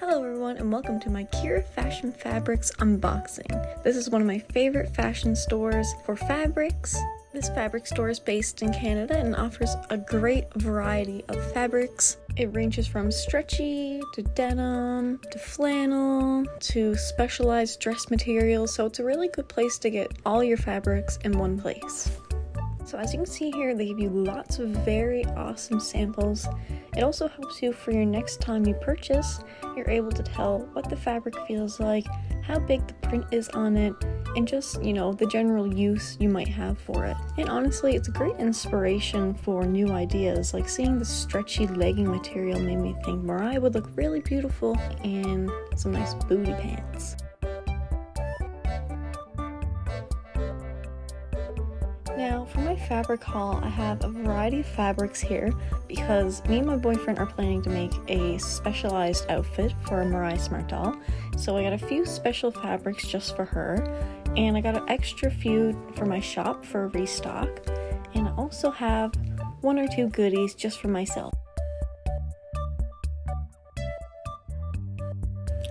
Hello everyone and welcome to my Kira Fashion Fabrics unboxing. This is one of my favorite fashion stores for fabrics. This fabric store is based in Canada and offers a great variety of fabrics. It ranges from stretchy to denim to flannel to specialized dress materials, so it's a really good place to get all your fabrics in one place. So as you can see here, they give you lots of very awesome samples. It also helps you for your next time you purchase. You're able to tell what the fabric feels like, how big the print is on it, and just, the general use you might have for it. And honestly, it's a great inspiration for new ideas. Like seeing the stretchy legging material made me think Mariah would look really beautiful in some nice booty pants. Now, for my fabric haul, I have a variety of fabrics here because me and my boyfriend are planning to make a specialized outfit for Mariah Smart doll. So I got a few special fabrics just for her, and I got an extra few for my shop for a restock, and I also have one or two goodies just for myself.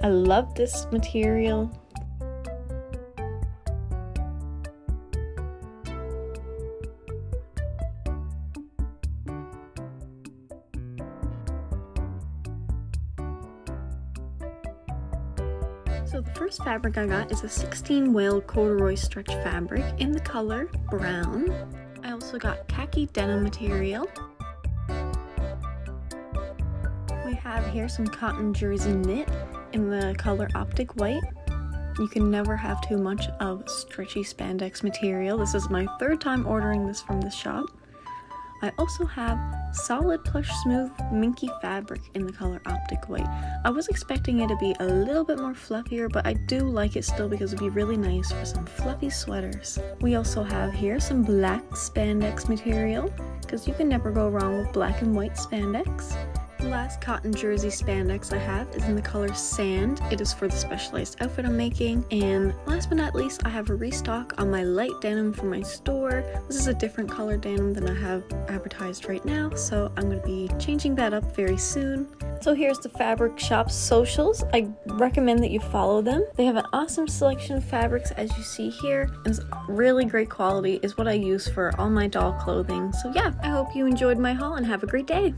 I love this material. So the first fabric I got is a 16 wale corduroy stretch fabric in the color brown. I also got khaki denim material. We have here some cotton jersey knit in the color optic white. You can never have too much of stretchy spandex material. This is my third time ordering this from this shop. I also have solid plush smooth minky fabric in the color optic white. I was expecting it to be a little bit more fluffier, but I do like it still because it'd be really nice for some fluffy sweaters. We also have here some black spandex material because you can never go wrong with black and white spandex. The last cotton jersey spandex I have is in the color sand. It is for the specialized outfit I'm making. And last but not least, I have a restock on my light denim from my store. This is a different color denim than I have advertised right now, so I'm going to be changing that up very soon. So here's the fabric shop's socials. I recommend that you follow them. They have an awesome selection of fabrics as you see here, and it's really great quality is what I use for all my doll clothing. So yeah, I hope you enjoyed my haul and have a great day.